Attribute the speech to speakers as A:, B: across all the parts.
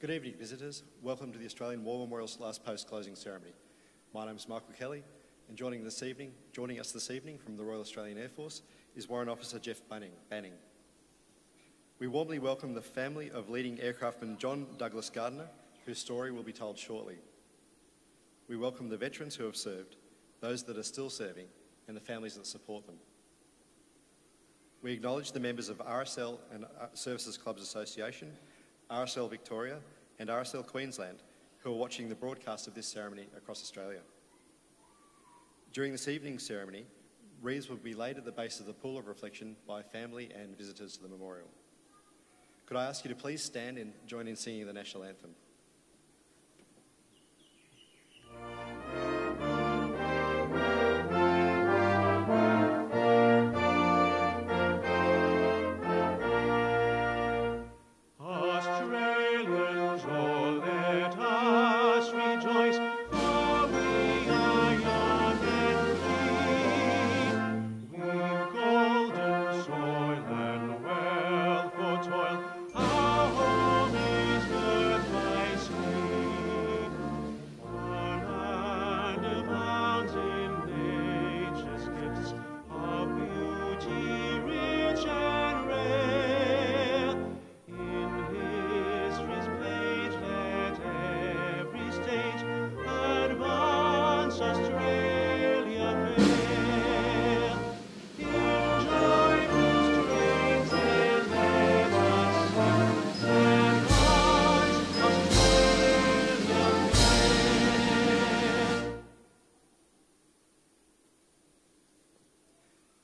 A: Good evening, visitors. Welcome to the Australian War Memorial's last post-closing ceremony. My name is Michael Kelly, and joining us this evening from the Royal Australian Air Force is Warrant Officer Jeff Banning. We warmly welcome the family of leading aircraftman John Douglas Gardiner, whose story will be told shortly. We welcome the veterans who have served, those that are still serving, and the families that support them. We acknowledge the members of RSL and Services Clubs Association, RSL Victoria and RSL Queensland who are watching the broadcast of this ceremony across Australia. During this evening's ceremony, wreaths will be laid at the base of the pool of reflection by family and visitors to the memorial. Could I ask you to please stand and join in singing the national anthem?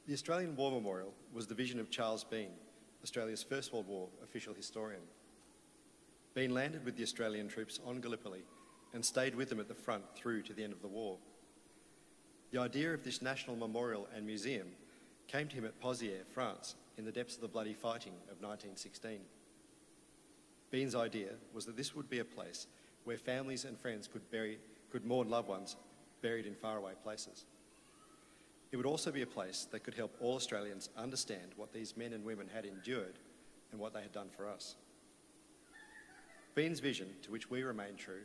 A: The Australian War Memorial was the vision of Charles Bean, Australia's First World War official historian. Bean landed with the Australian troops on Gallipoli and stayed with them at the front through to the end of the war. The idea of this national memorial and museum came to him at Pozières, France, in the depths of the bloody fighting of 1916. Bean's idea was that this would be a place where families and friends could mourn loved ones buried in faraway places. It would also be a place that could help all Australians understand what these men and women had endured and what they had done for us. Bean's vision, to which we remain true,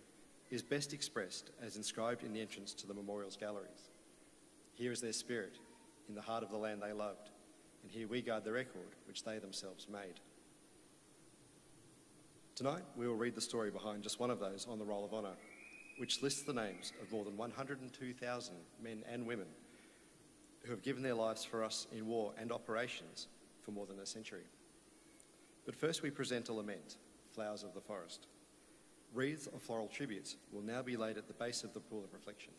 A: is best expressed as inscribed in the entrance to the memorial's galleries. Here is their spirit, in the heart of the land they loved, and here we guard the record which they themselves made. Tonight, we will read the story behind just one of those on the Roll of Honour, which lists the names of more than 102,000 men and women who have given their lives for us in war and operations for more than a century. But first we present a lament, Flowers of the Forest. Wreaths of floral tributes will now be laid at the base of the pool of reflection.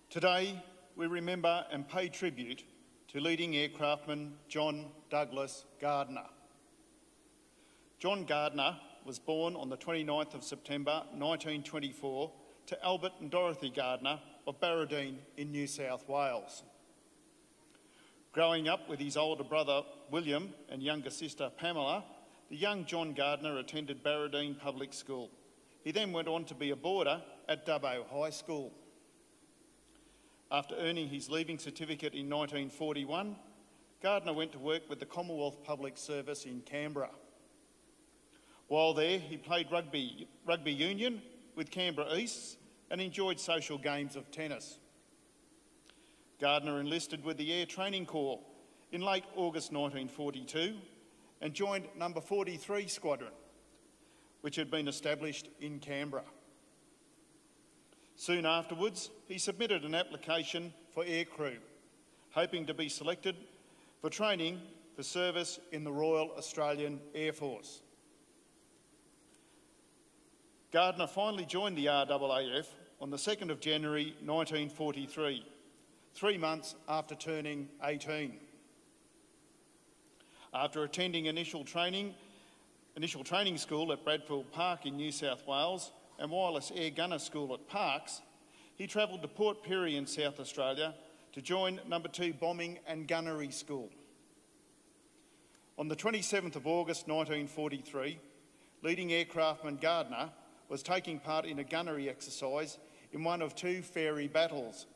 B: Today, we remember and pay tribute to leading aircraftman John Douglas Gardiner. John Gardiner was born on the 29th of September 1924 to Albert and Dorothy Gardiner of Barradine in New South Wales. Growing up with his older brother William and younger sister Pamela, the young John Gardiner attended Barradine Public School. He then went on to be a boarder at Dubbo High School. After earning his leaving certificate in 1941, Gardiner went to work with the Commonwealth Public Service in Canberra. While there, he played rugby union with Canberra Easts and enjoyed social games of tennis. Gardiner enlisted with the Air Training Corps in late August 1942 and joined No. 43 Squadron, which had been established in Canberra. Soon afterwards, he submitted an application for aircrew, hoping to be selected for training for service in the Royal Australian Air Force. Gardiner finally joined the RAAF on the 2nd of January 1943, 3 months after turning 18. After attending initial training school at Bradfield Park in New South Wales and Wireless Air Gunner School at Parkes, he travelled to Port Pirie in South Australia to join No. 2 Bombing and Gunnery School. On the 27th of August 1943, leading aircraftman Gardiner was taking part in a gunnery exercise in one of 2 Fairey battles,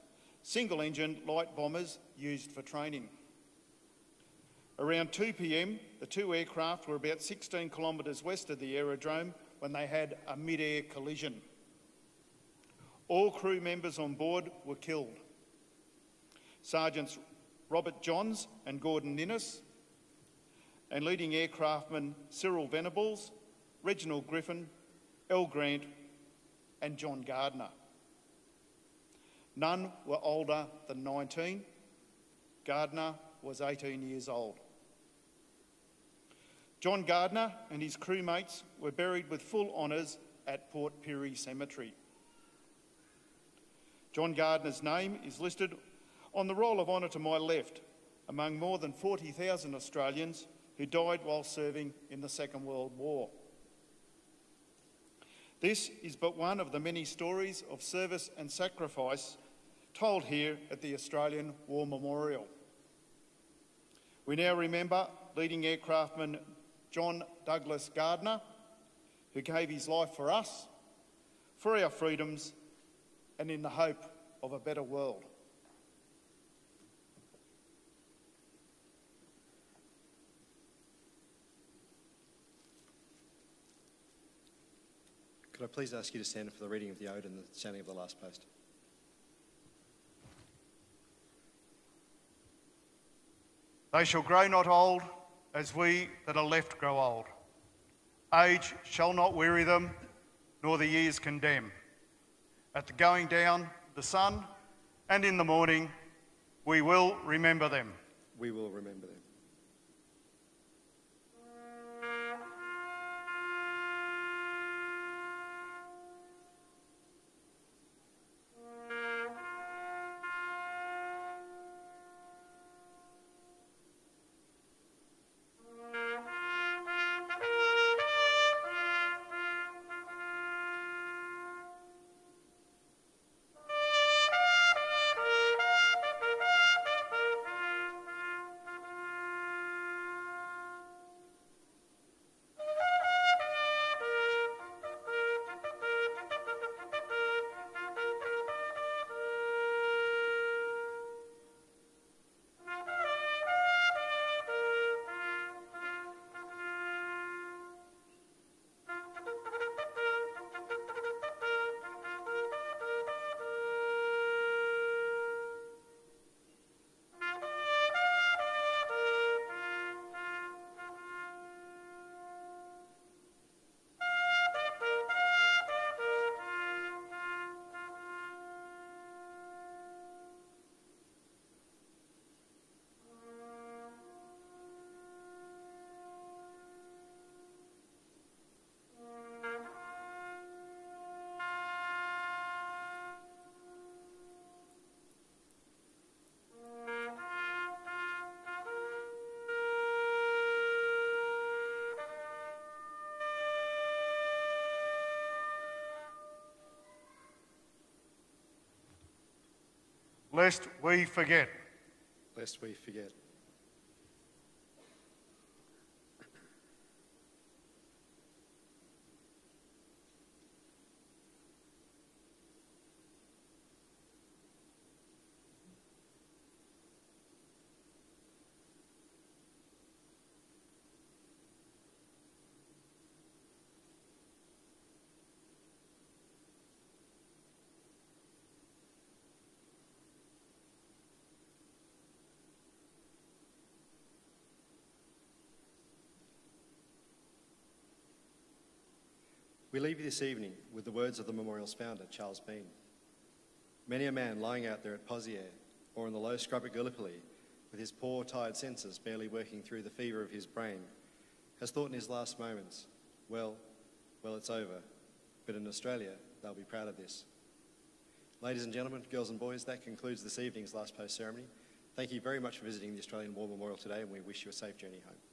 B: single-engine light bombers used for training. Around 2 p.m, the 2 aircraft were about 16 kilometres west of the aerodrome when they had a mid-air collision. All crew members on board were killed. Sergeants Robert Johns and Gordon Ninnis, and leading aircraftmen Cyril Venables, Reginald Griffin, L. Grant and John Gardiner. None were older than 19. Gardiner was 18 years old. John Gardiner and his crewmates were buried with full honours at Port Pirie Cemetery. John Gardiner's name is listed on the Roll of Honour to my left, among more than 40,000 Australians who died while serving in the Second World War. This is but one of the many stories of service and sacrifice told here at the Australian War Memorial. We now remember leading aircraftman John Douglas Gardiner, who gave his life for us, for our freedoms, and in the hope of a better world.
A: Could I please ask you to stand for the reading of the ode and the sounding of the last post?
B: They shall grow not old as we that are left grow old. Age shall not weary them, nor the years condemn. At the going down the sun and in the morning, we will remember them.
A: We will remember them.
C: lest we forget.
A: Lest we forget. We leave you this evening with the words of the memorial's founder, Charles Bean. Many a man lying out there at Pozier or in the low scrub at Gallipoli, with his poor, tired senses barely working through the fever of his brain, has thought in his last moments, well, it's over, but in Australia, they'll be proud of this. Ladies and gentlemen, girls and boys, that concludes this evening's last post ceremony. Thank you very much for visiting the Australian War Memorial today, and we wish you a safe journey home.